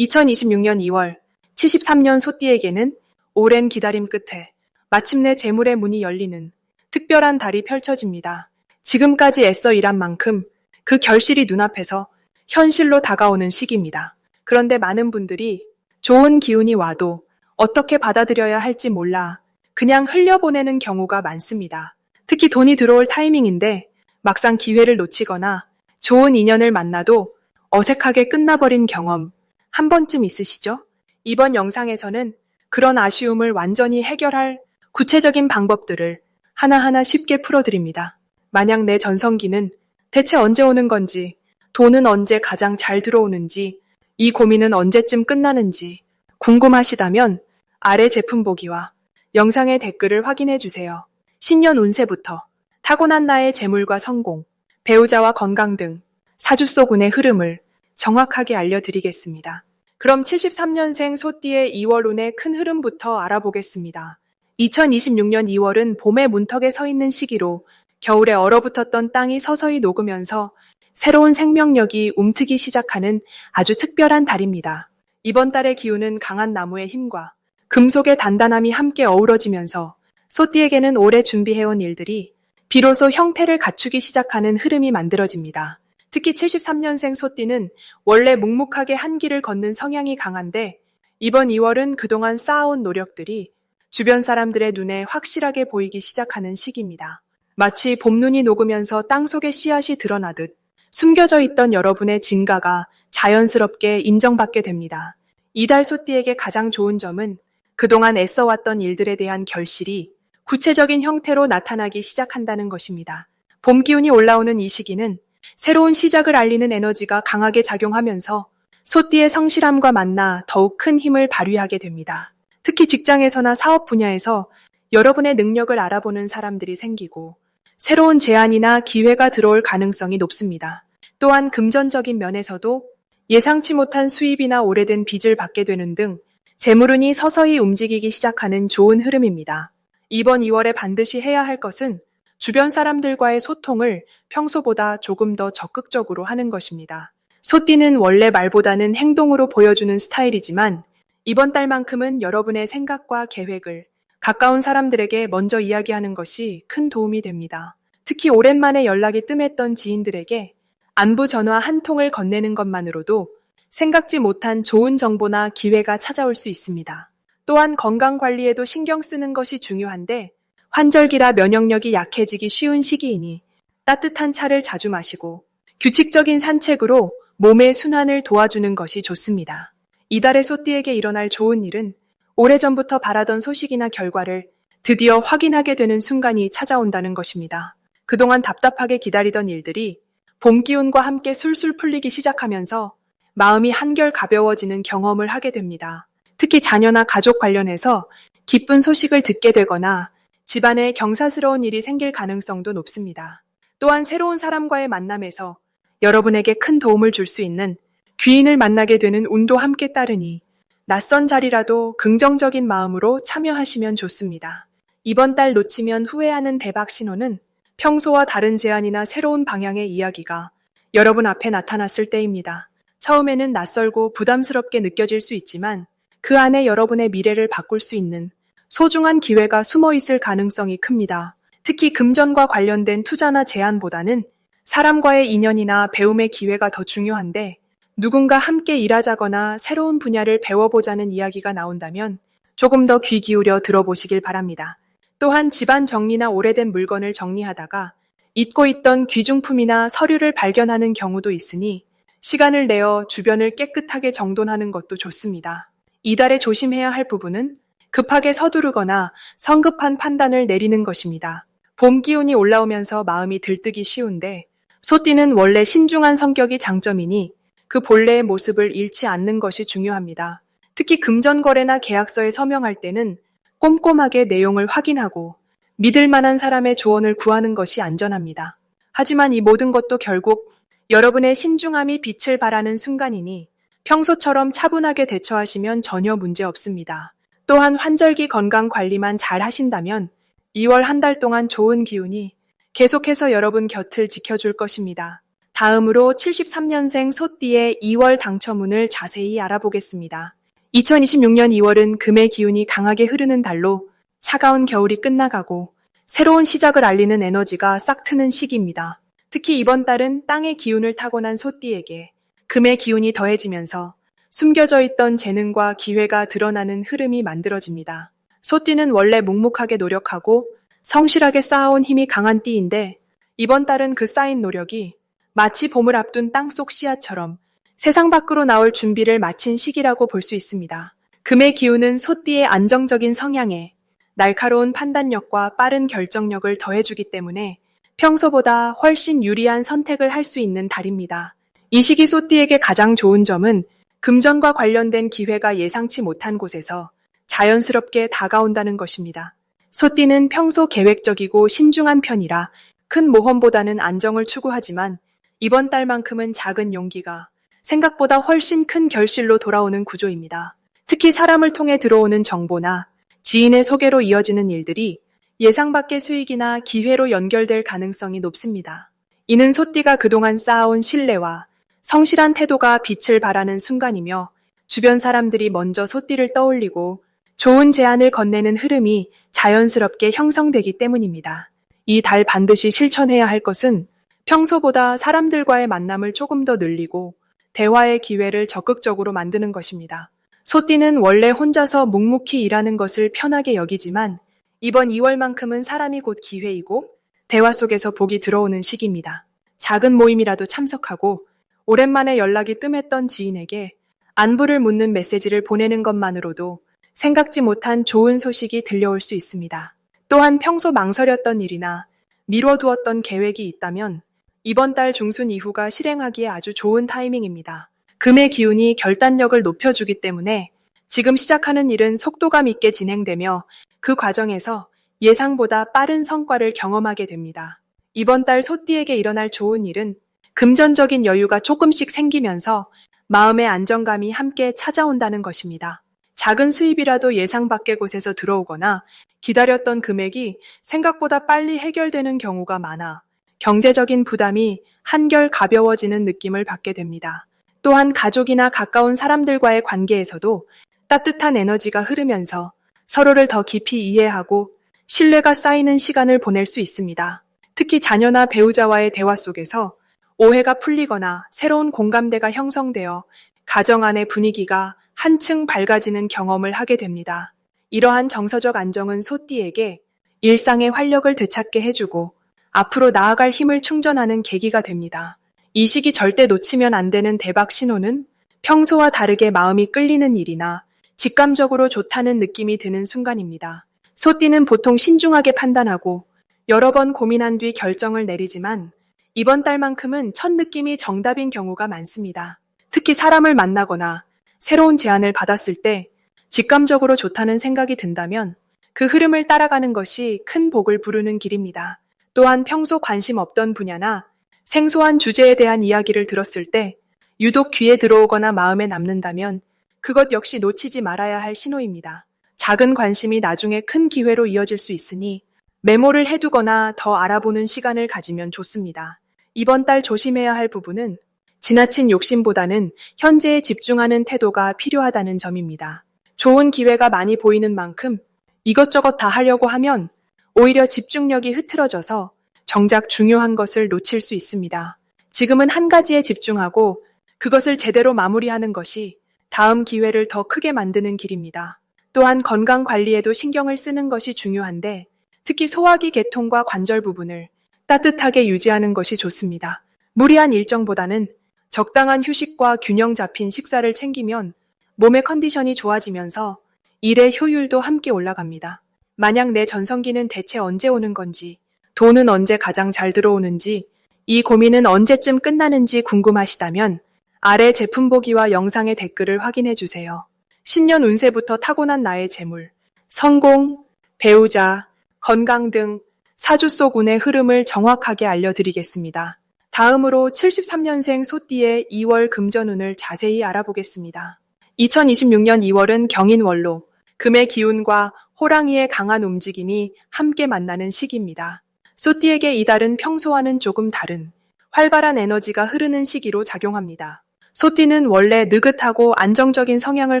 2026년 2월 73년 소띠에게는 오랜 기다림 끝에 마침내 재물의 문이 열리는 특별한 달이 펼쳐집니다. 지금까지 애써 일한 만큼 그 결실이 눈앞에서 현실로 다가오는 시기입니다. 그런데 많은 분들이 좋은 기운이 와도 어떻게 받아들여야 할지 몰라 그냥 흘려보내는 경우가 많습니다. 특히 돈이 들어올 타이밍인데 막상 기회를 놓치거나 좋은 인연을 만나도 어색하게 끝나버린 경험 한 번쯤 있으시죠? 이번 영상에서는 그런 아쉬움을 완전히 해결할 구체적인 방법들을 하나하나 쉽게 풀어드립니다. 만약 내 전성기는 대체 언제 오는 건지, 돈은 언제 가장 잘 들어오는지, 이 고민은 언제쯤 끝나는지 궁금하시다면 아래 제품 보기와 영상의 댓글을 확인해 주세요. 신년 운세부터 타고난 나의 재물과 성공, 배우자와 건강 등 사주 속 운의 흐름을 정확하게 알려드리겠습니다. 그럼 73년생 소띠의 2월 운의 큰 흐름부터 알아보겠습니다. 2026년 2월은 봄의 문턱에 서 있는 시기로 겨울에 얼어붙었던 땅이 서서히 녹으면서 새로운 생명력이 움트기 시작하는 아주 특별한 달입니다. 이번 달의 기운은 강한 나무의 힘과 금속의 단단함이 함께 어우러지면서 소띠에게는 오래 준비해온 일들이 비로소 형태를 갖추기 시작하는 흐름이 만들어집니다. 특히 73년생 소띠는 원래 묵묵하게 한 길을 걷는 성향이 강한데 이번 2월은 그동안 쌓아온 노력들이 주변 사람들의 눈에 확실하게 보이기 시작하는 시기입니다. 마치 봄눈이 녹으면서 땅속에 씨앗이 드러나듯 숨겨져 있던 여러분의 진가가 자연스럽게 인정받게 됩니다. 이달 소띠에게 가장 좋은 점은 그동안 애써왔던 일들에 대한 결실이 구체적인 형태로 나타나기 시작한다는 것입니다. 봄 기운이 올라오는 이 시기는 새로운 시작을 알리는 에너지가 강하게 작용하면서 소띠의 성실함과 만나 더욱 큰 힘을 발휘하게 됩니다. 특히 직장에서나 사업 분야에서 여러분의 능력을 알아보는 사람들이 생기고 새로운 제안이나 기회가 들어올 가능성이 높습니다. 또한 금전적인 면에서도 예상치 못한 수입이나 오래된 빚을 받게 되는 등 재물운이 서서히 움직이기 시작하는 좋은 흐름입니다. 이번 2월에 반드시 해야 할 것은 주변 사람들과의 소통을 평소보다 조금 더 적극적으로 하는 것입니다. 소띠는 원래 말보다는 행동으로 보여주는 스타일이지만 이번 달만큼은 여러분의 생각과 계획을 가까운 사람들에게 먼저 이야기하는 것이 큰 도움이 됩니다. 특히 오랜만에 연락이 뜸했던 지인들에게 안부 전화 한 통을 건네는 것만으로도 생각지 못한 좋은 정보나 기회가 찾아올 수 있습니다. 또한 건강 관리에도 신경 쓰는 것이 중요한데 환절기라 면역력이 약해지기 쉬운 시기이니 따뜻한 차를 자주 마시고 규칙적인 산책으로 몸의 순환을 도와주는 것이 좋습니다. 이달의 소띠에게 일어날 좋은 일은 오래전부터 바라던 소식이나 결과를 드디어 확인하게 되는 순간이 찾아온다는 것입니다. 그동안 답답하게 기다리던 일들이 봄 기운과 함께 술술 풀리기 시작하면서 마음이 한결 가벼워지는 경험을 하게 됩니다. 특히 자녀나 가족 관련해서 기쁜 소식을 듣게 되거나 집안에 경사스러운 일이 생길 가능성도 높습니다. 또한 새로운 사람과의 만남에서 여러분에게 큰 도움을 줄 수 있는 귀인을 만나게 되는 운도 함께 따르니 낯선 자리라도 긍정적인 마음으로 참여하시면 좋습니다. 이번 달 놓치면 후회하는 대박 신호는 평소와 다른 제안이나 새로운 방향의 이야기가 여러분 앞에 나타났을 때입니다. 처음에는 낯설고 부담스럽게 느껴질 수 있지만 그 안에 여러분의 미래를 바꿀 수 있는 소중한 기회가 숨어 있을 가능성이 큽니다. 특히 금전과 관련된 투자나 제안보다는 사람과의 인연이나 배움의 기회가 더 중요한데 누군가 함께 일하자거나 새로운 분야를 배워보자는 이야기가 나온다면 조금 더 귀 기울여 들어보시길 바랍니다. 또한 집안 정리나 오래된 물건을 정리하다가 잊고 있던 귀중품이나 서류를 발견하는 경우도 있으니 시간을 내어 주변을 깨끗하게 정돈하는 것도 좋습니다. 이달에 조심해야 할 부분은 급하게 서두르거나 성급한 판단을 내리는 것입니다. 봄 기운이 올라오면서 마음이 들뜨기 쉬운데 소띠는 원래 신중한 성격이 장점이니 그 본래의 모습을 잃지 않는 것이 중요합니다. 특히 금전거래나 계약서에 서명할 때는 꼼꼼하게 내용을 확인하고 믿을 만한 사람의 조언을 구하는 것이 안전합니다. 하지만 이 모든 것도 결국 여러분의 신중함이 빛을 발하는 순간이니 평소처럼 차분하게 대처하시면 전혀 문제 없습니다. 또한 환절기 건강 관리만 잘 하신다면 2월 한 달 동안 좋은 기운이 계속해서 여러분 곁을 지켜줄 것입니다. 다음으로 73년생 소띠의 2월 당첨운을 자세히 알아보겠습니다. 2026년 2월은 금의 기운이 강하게 흐르는 달로 차가운 겨울이 끝나가고 새로운 시작을 알리는 에너지가 싹 트는 시기입니다. 특히 이번 달은 땅의 기운을 타고난 소띠에게 금의 기운이 더해지면서 숨겨져 있던 재능과 기회가 드러나는 흐름이 만들어집니다. 소띠는 원래 묵묵하게 노력하고 성실하게 쌓아온 힘이 강한 띠인데 이번 달은 그 쌓인 노력이 마치 봄을 앞둔 땅속 씨앗처럼 세상 밖으로 나올 준비를 마친 시기라고 볼 수 있습니다. 금의 기운은 소띠의 안정적인 성향에 날카로운 판단력과 빠른 결정력을 더해주기 때문에 평소보다 훨씬 유리한 선택을 할 수 있는 달입니다. 이 시기 소띠에게 가장 좋은 점은 금전과 관련된 기회가 예상치 못한 곳에서 자연스럽게 다가온다는 것입니다. 소띠는 평소 계획적이고 신중한 편이라 큰 모험보다는 안정을 추구하지만 이번 달만큼은 작은 용기가 생각보다 훨씬 큰 결실로 돌아오는 구조입니다. 특히 사람을 통해 들어오는 정보나 지인의 소개로 이어지는 일들이 예상 밖의 수익이나 기회로 연결될 가능성이 높습니다. 이는 소띠가 그동안 쌓아온 신뢰와 성실한 태도가 빛을 발하는 순간이며 주변 사람들이 먼저 소띠를 떠올리고 좋은 제안을 건네는 흐름이 자연스럽게 형성되기 때문입니다. 이 달 반드시 실천해야 할 것은 평소보다 사람들과의 만남을 조금 더 늘리고 대화의 기회를 적극적으로 만드는 것입니다. 소띠는 원래 혼자서 묵묵히 일하는 것을 편하게 여기지만 이번 2월만큼은 사람이 곧 기회이고 대화 속에서 복이 들어오는 시기입니다. 작은 모임이라도 참석하고 오랜만에 연락이 뜸했던 지인에게 안부를 묻는 메시지를 보내는 것만으로도 생각지 못한 좋은 소식이 들려올 수 있습니다. 또한 평소 망설였던 일이나 미뤄두었던 계획이 있다면 이번 달 중순 이후가 실행하기에 아주 좋은 타이밍입니다. 금의 기운이 결단력을 높여주기 때문에 지금 시작하는 일은 속도감 있게 진행되며 그 과정에서 예상보다 빠른 성과를 경험하게 됩니다. 이번 달 소띠에게 일어날 좋은 일은 금전적인 여유가 조금씩 생기면서 마음의 안정감이 함께 찾아온다는 것입니다. 작은 수입이라도 예상 밖의 곳에서 들어오거나 기다렸던 금액이 생각보다 빨리 해결되는 경우가 많아 경제적인 부담이 한결 가벼워지는 느낌을 받게 됩니다. 또한 가족이나 가까운 사람들과의 관계에서도 따뜻한 에너지가 흐르면서 서로를 더 깊이 이해하고 신뢰가 쌓이는 시간을 보낼 수 있습니다. 특히 자녀나 배우자와의 대화 속에서 오해가 풀리거나 새로운 공감대가 형성되어 가정 안의 분위기가 한층 밝아지는 경험을 하게 됩니다. 이러한 정서적 안정은 소띠에게 일상의 활력을 되찾게 해주고 앞으로 나아갈 힘을 충전하는 계기가 됩니다. 이 시기 절대 놓치면 안 되는 대박 신호는 평소와 다르게 마음이 끌리는 일이나 직감적으로 좋다는 느낌이 드는 순간입니다. 소띠는 보통 신중하게 판단하고 여러 번 고민한 뒤 결정을 내리지만 이번 달만큼은 첫 느낌이 정답인 경우가 많습니다. 특히 사람을 만나거나 새로운 제안을 받았을 때 직감적으로 좋다는 생각이 든다면 그 흐름을 따라가는 것이 큰 복을 부르는 길입니다. 또한 평소 관심 없던 분야나 생소한 주제에 대한 이야기를 들었을 때 유독 귀에 들어오거나 마음에 남는다면 그것 역시 놓치지 말아야 할 신호입니다. 작은 관심이 나중에 큰 기회로 이어질 수 있으니 메모를 해두거나 더 알아보는 시간을 가지면 좋습니다. 이번 달 조심해야 할 부분은 지나친 욕심보다는 현재에 집중하는 태도가 필요하다는 점입니다. 좋은 기회가 많이 보이는 만큼 이것저것 다 하려고 하면 오히려 집중력이 흐트러져서 정작 중요한 것을 놓칠 수 있습니다. 지금은 한 가지에 집중하고 그것을 제대로 마무리하는 것이 다음 기회를 더 크게 만드는 길입니다. 또한 건강 관리에도 신경을 쓰는 것이 중요한데 특히 소화기 계통과 관절 부분을 따뜻하게 유지하는 것이 좋습니다. 무리한 일정보다는 적당한 휴식과 균형 잡힌 식사를 챙기면 몸의 컨디션이 좋아지면서 일의 효율도 함께 올라갑니다. 만약 내 전성기는 대체 언제 오는 건지, 돈은 언제 가장 잘 들어오는지, 이 고민은 언제쯤 끝나는지 궁금하시다면 아래 제품 보기와 영상의 댓글을 확인해 주세요. 신년 운세부터 타고난 나의 재물, 성공, 배우자, 건강 등 사주 속 운의 흐름을 정확하게 알려드리겠습니다. 다음으로 73년생 소띠의 2월 금전운을 자세히 알아보겠습니다. 2026년 2월은 경인월로, 금의 기운과 호랑이의 강한 움직임이 함께 만나는 시기입니다. 소띠에게 이달은 평소와는 조금 다른 활발한 에너지가 흐르는 시기로 작용합니다. 소띠는 원래 느긋하고 안정적인 성향을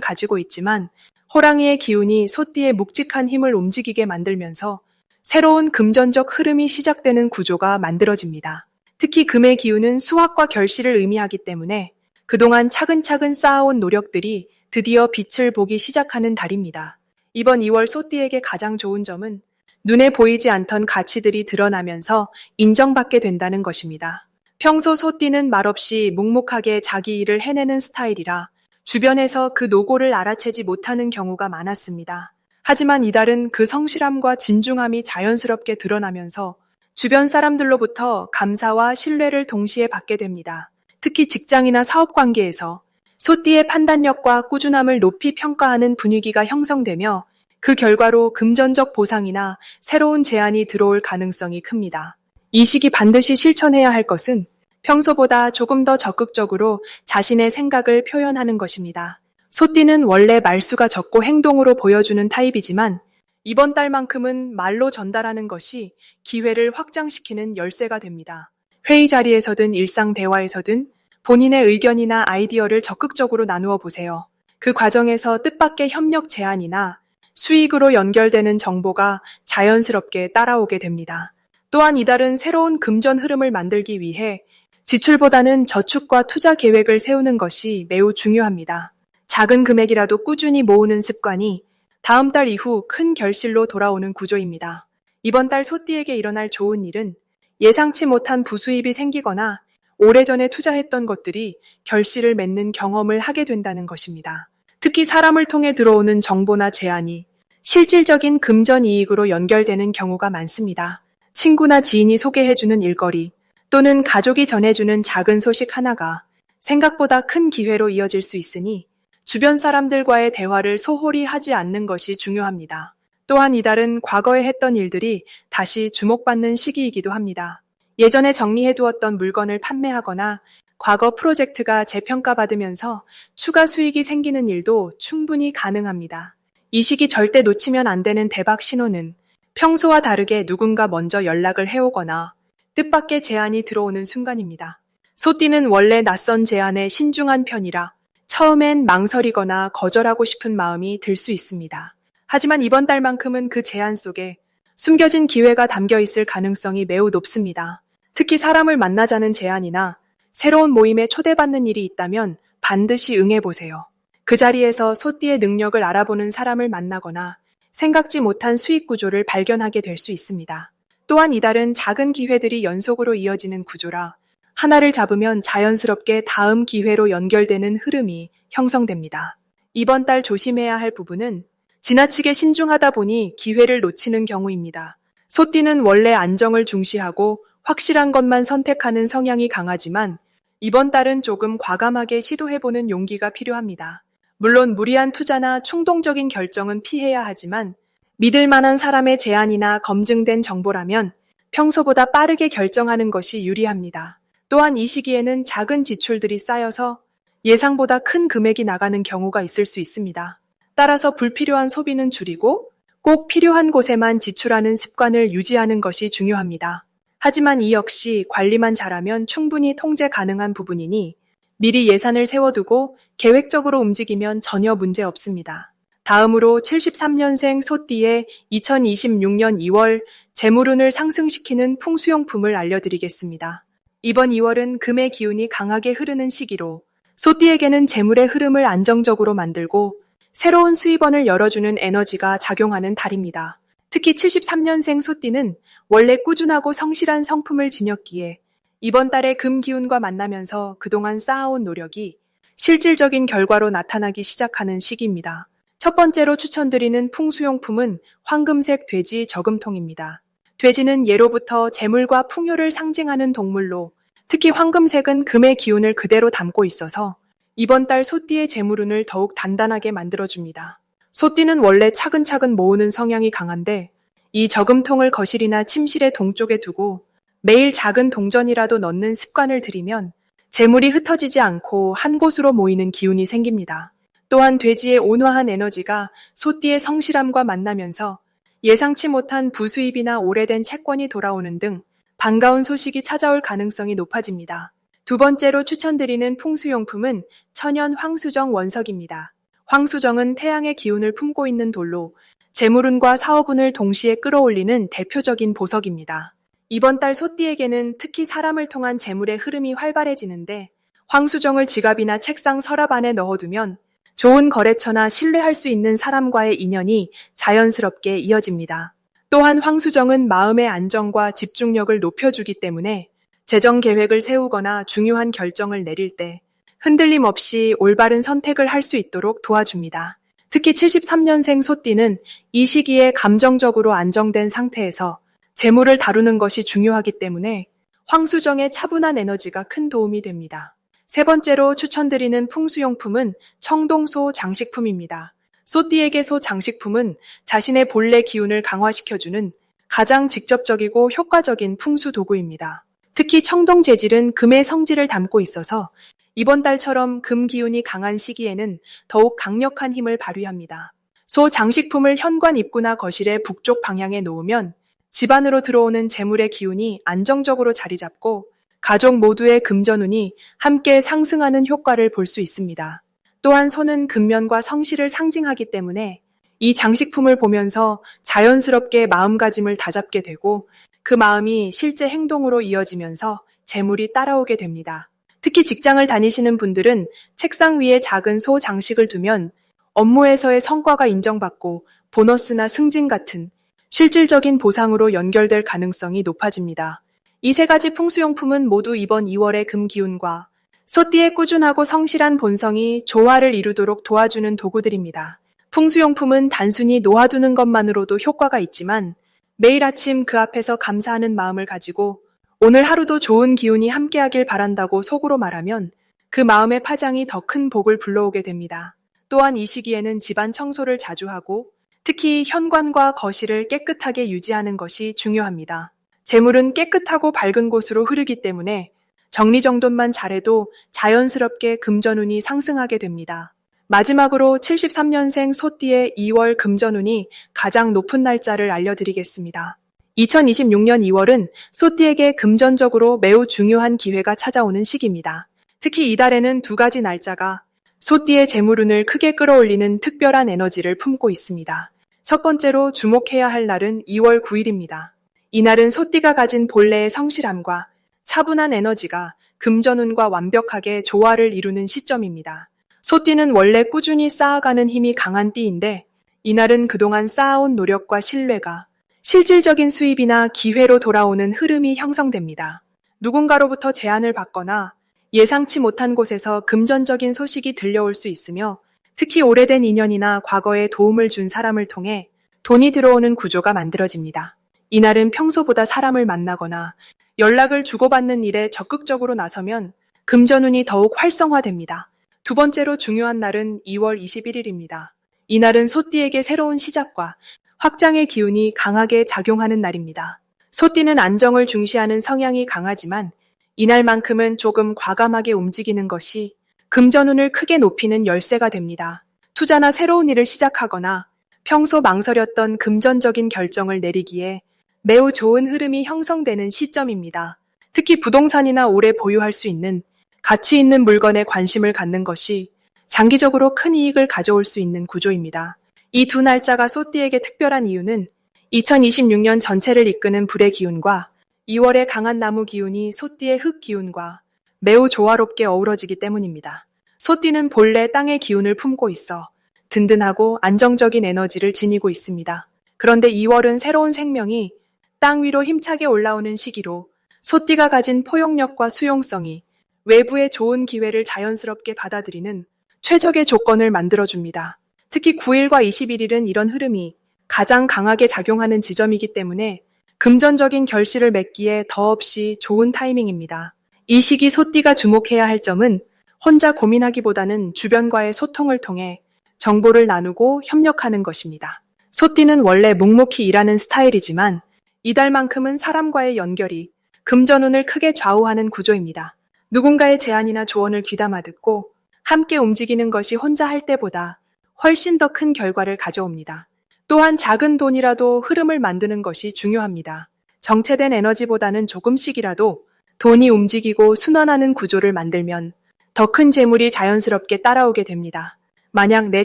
가지고 있지만 호랑이의 기운이 소띠의 묵직한 힘을 움직이게 만들면서 새로운 금전적 흐름이 시작되는 구조가 만들어집니다. 특히 금의 기운은 수확과 결실을 의미하기 때문에 그동안 차근차근 쌓아온 노력들이 드디어 빛을 보기 시작하는 달입니다. 이번 2월 소띠에게 가장 좋은 점은 눈에 보이지 않던 가치들이 드러나면서 인정받게 된다는 것입니다. 평소 소띠는 말없이 묵묵하게 자기 일을 해내는 스타일이라 주변에서 그 노고를 알아채지 못하는 경우가 많았습니다. 하지만 이달은 그 성실함과 진중함이 자연스럽게 드러나면서 주변 사람들로부터 감사와 신뢰를 동시에 받게 됩니다. 특히 직장이나 사업 관계에서 소띠의 판단력과 꾸준함을 높이 평가하는 분위기가 형성되며 그 결과로 금전적 보상이나 새로운 제안이 들어올 가능성이 큽니다. 이 시기 반드시 실천해야 할 것은 평소보다 조금 더 적극적으로 자신의 생각을 표현하는 것입니다. 소띠는 원래 말수가 적고 행동으로 보여주는 타입이지만 이번 달만큼은 말로 전달하는 것이 기회를 확장시키는 열쇠가 됩니다. 회의 자리에서든 일상 대화에서든 본인의 의견이나 아이디어를 적극적으로 나누어 보세요. 그 과정에서 뜻밖의 협력 제안이나 수익으로 연결되는 정보가 자연스럽게 따라오게 됩니다. 또한 이달은 새로운 금전 흐름을 만들기 위해 지출보다는 저축과 투자 계획을 세우는 것이 매우 중요합니다. 작은 금액이라도 꾸준히 모으는 습관이 다음 달 이후 큰 결실로 돌아오는 구조입니다. 이번 달 소띠에게 일어날 좋은 일은 예상치 못한 부수입이 생기거나 오래전에 투자했던 것들이 결실을 맺는 경험을 하게 된다는 것입니다. 특히 사람을 통해 들어오는 정보나 제안이 실질적인 금전 이익으로 연결되는 경우가 많습니다. 친구나 지인이 소개해주는 일거리 또는 가족이 전해주는 작은 소식 하나가 생각보다 큰 기회로 이어질 수 있으니 주변 사람들과의 대화를 소홀히 하지 않는 것이 중요합니다. 또한 이달은 과거에 했던 일들이 다시 주목받는 시기이기도 합니다. 예전에 정리해두었던 물건을 판매하거나 과거 프로젝트가 재평가받으면서 추가 수익이 생기는 일도 충분히 가능합니다. 이 시기 절대 놓치면 안 되는 대박 신호는 평소와 다르게 누군가 먼저 연락을 해오거나 뜻밖의 제안이 들어오는 순간입니다. 소띠는 원래 낯선 제안에 신중한 편이라 처음엔 망설이거나 거절하고 싶은 마음이 들 수 있습니다. 하지만 이번 달만큼은 그 제안 속에 숨겨진 기회가 담겨 있을 가능성이 매우 높습니다. 특히 사람을 만나자는 제안이나 새로운 모임에 초대받는 일이 있다면 반드시 응해보세요. 그 자리에서 소띠의 능력을 알아보는 사람을 만나거나 생각지 못한 수익 구조를 발견하게 될 수 있습니다. 또한 이달은 작은 기회들이 연속으로 이어지는 구조라 하나를 잡으면 자연스럽게 다음 기회로 연결되는 흐름이 형성됩니다. 이번 달 조심해야 할 부분은 지나치게 신중하다 보니 기회를 놓치는 경우입니다. 소띠는 원래 안정을 중시하고 확실한 것만 선택하는 성향이 강하지만 이번 달은 조금 과감하게 시도해보는 용기가 필요합니다. 물론 무리한 투자나 충동적인 결정은 피해야 하지만 믿을 만한 사람의 제안이나 검증된 정보라면 평소보다 빠르게 결정하는 것이 유리합니다. 또한 이 시기에는 작은 지출들이 쌓여서 예상보다 큰 금액이 나가는 경우가 있을 수 있습니다. 따라서 불필요한 소비는 줄이고 꼭 필요한 곳에만 지출하는 습관을 유지하는 것이 중요합니다. 하지만 이 역시 관리만 잘하면 충분히 통제 가능한 부분이니 미리 예산을 세워두고 계획적으로 움직이면 전혀 문제 없습니다. 다음으로 73년생 소띠의 2026년 2월 재물운을 상승시키는 풍수용품을 알려드리겠습니다. 이번 2월은 금의 기운이 강하게 흐르는 시기로 소띠에게는 재물의 흐름을 안정적으로 만들고 새로운 수입원을 열어주는 에너지가 작용하는 달입니다. 특히 73년생 소띠는 원래 꾸준하고 성실한 성품을 지녔기에 이번 달에 금 기운과 만나면서 그동안 쌓아온 노력이 실질적인 결과로 나타나기 시작하는 시기입니다. 첫 번째로 추천드리는 풍수용품은 황금색 돼지 저금통입니다. 돼지는 예로부터 재물과 풍요를 상징하는 동물로 특히 황금색은 금의 기운을 그대로 담고 있어서 이번 달 소띠의 재물운을 더욱 단단하게 만들어줍니다. 소띠는 원래 차근차근 모으는 성향이 강한데 이 저금통을 거실이나 침실의 동쪽에 두고 매일 작은 동전이라도 넣는 습관을 들이면 재물이 흩어지지 않고 한 곳으로 모이는 기운이 생깁니다. 또한 돼지의 온화한 에너지가 소띠의 성실함과 만나면서 예상치 못한 부수입이나 오래된 채권이 돌아오는 등 반가운 소식이 찾아올 가능성이 높아집니다. 두 번째로 추천드리는 풍수용품은 천연 황수정 원석입니다. 황수정은 태양의 기운을 품고 있는 돌로 재물운과 사업운을 동시에 끌어올리는 대표적인 보석입니다. 이번 달 소띠에게는 특히 사람을 통한 재물의 흐름이 활발해지는데 황수정을 지갑이나 책상 서랍 안에 넣어두면 좋은 거래처나 신뢰할 수 있는 사람과의 인연이 자연스럽게 이어집니다. 또한 황수정은 마음의 안정과 집중력을 높여주기 때문에 재정 계획을 세우거나 중요한 결정을 내릴 때 흔들림 없이 올바른 선택을 할 수 있도록 도와줍니다. 특히 73년생 소띠는 이 시기에 감정적으로 안정된 상태에서 재물을 다루는 것이 중요하기 때문에 황수정의 차분한 에너지가 큰 도움이 됩니다. 세 번째로 추천드리는 풍수용품은 청동소 장식품입니다. 소띠에게 소 장식품은 자신의 본래 기운을 강화시켜주는 가장 직접적이고 효과적인 풍수 도구입니다. 특히 청동 재질은 금의 성질을 담고 있어서 이번 달처럼 금 기운이 강한 시기에는 더욱 강력한 힘을 발휘합니다. 소 장식품을 현관 입구나 거실의 북쪽 방향에 놓으면 집 안으로 들어오는 재물의 기운이 안정적으로 자리 잡고 가족 모두의 금전운이 함께 상승하는 효과를 볼 수 있습니다. 또한 소는 근면과 성실을 상징하기 때문에 이 장식품을 보면서 자연스럽게 마음가짐을 다잡게 되고 그 마음이 실제 행동으로 이어지면서 재물이 따라오게 됩니다. 특히 직장을 다니시는 분들은 책상 위에 작은 소 장식을 두면 업무에서의 성과가 인정받고 보너스나 승진 같은 실질적인 보상으로 연결될 가능성이 높아집니다. 이 세 가지 풍수용품은 모두 이번 2월의 금 기운과 소띠의 꾸준하고 성실한 본성이 조화를 이루도록 도와주는 도구들입니다. 풍수용품은 단순히 놓아두는 것만으로도 효과가 있지만 매일 아침 그 앞에서 감사하는 마음을 가지고 오늘 하루도 좋은 기운이 함께하길 바란다고 속으로 말하면 그 마음의 파장이 더 큰 복을 불러오게 됩니다. 또한 이 시기에는 집안 청소를 자주 하고 특히 현관과 거실을 깨끗하게 유지하는 것이 중요합니다. 재물은 깨끗하고 밝은 곳으로 흐르기 때문에 정리정돈만 잘해도 자연스럽게 금전운이 상승하게 됩니다. 마지막으로 73년생 소띠의 2월 금전운이 가장 높은 날짜를 알려드리겠습니다. 2026년 2월은 소띠에게 금전적으로 매우 중요한 기회가 찾아오는 시기입니다. 특히 이달에는 두 가지 날짜가 소띠의 재물운을 크게 끌어올리는 특별한 에너지를 품고 있습니다. 첫 번째로 주목해야 할 날은 2월 9일입니다. 이날은 소띠가 가진 본래의 성실함과 차분한 에너지가 금전운과 완벽하게 조화를 이루는 시점입니다. 소띠는 원래 꾸준히 쌓아가는 힘이 강한 띠인데 이날은 그동안 쌓아온 노력과 신뢰가 실질적인 수입이나 기회로 돌아오는 흐름이 형성됩니다. 누군가로부터 제안을 받거나 예상치 못한 곳에서 금전적인 소식이 들려올 수 있으며 특히 오래된 인연이나 과거에 도움을 준 사람을 통해 돈이 들어오는 구조가 만들어집니다. 이날은 평소보다 사람을 만나거나 연락을 주고받는 일에 적극적으로 나서면 금전운이 더욱 활성화됩니다. 두 번째로 중요한 날은 2월 21일입니다. 이날은 소띠에게 새로운 시작과 확장의 기운이 강하게 작용하는 날입니다. 소띠는 안정을 중시하는 성향이 강하지만 이날만큼은 조금 과감하게 움직이는 것이 금전운을 크게 높이는 열쇠가 됩니다. 투자나 새로운 일을 시작하거나 평소 망설였던 금전적인 결정을 내리기에 매우 좋은 흐름이 형성되는 시점입니다. 특히 부동산이나 오래 보유할 수 있는 가치 있는 물건에 관심을 갖는 것이 장기적으로 큰 이익을 가져올 수 있는 구조입니다. 이 두 날짜가 소띠에게 특별한 이유는 2026년 전체를 이끄는 불의 기운과 2월의 강한 나무 기운이 소띠의 흙 기운과 매우 조화롭게 어우러지기 때문입니다. 소띠는 본래 땅의 기운을 품고 있어 든든하고 안정적인 에너지를 지니고 있습니다. 그런데 2월은 새로운 생명이 땅 위로 힘차게 올라오는 시기로 소띠가 가진 포용력과 수용성이 외부의 좋은 기회를 자연스럽게 받아들이는 최적의 조건을 만들어줍니다. 특히 9일과 21일은 이런 흐름이 가장 강하게 작용하는 지점이기 때문에 금전적인 결실을 맺기에 더없이 좋은 타이밍입니다. 이 시기 소띠가 주목해야 할 점은 혼자 고민하기보다는 주변과의 소통을 통해 정보를 나누고 협력하는 것입니다. 소띠는 원래 묵묵히 일하는 스타일이지만 이달만큼은 사람과의 연결이 금전운을 크게 좌우하는 구조입니다. 누군가의 제안이나 조언을 귀담아 듣고 함께 움직이는 것이 혼자 할 때보다 훨씬 더 큰 결과를 가져옵니다. 또한 작은 돈이라도 흐름을 만드는 것이 중요합니다. 정체된 에너지보다는 조금씩이라도 돈이 움직이고 순환하는 구조를 만들면 더 큰 재물이 자연스럽게 따라오게 됩니다. 만약 내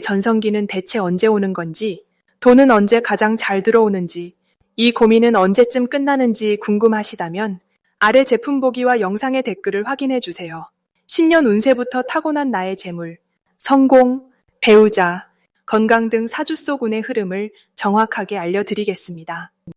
전성기는 대체 언제 오는 건지, 돈은 언제 가장 잘 들어오는지, 이 고민은 언제쯤 끝나는지 궁금하시다면 아래 제품 보기와 영상의 댓글을 확인해 주세요. 신년 운세부터 타고난 나의 재물, 성공, 배우자, 건강 등 사주 속 운의 흐름을 정확하게 알려드리겠습니다.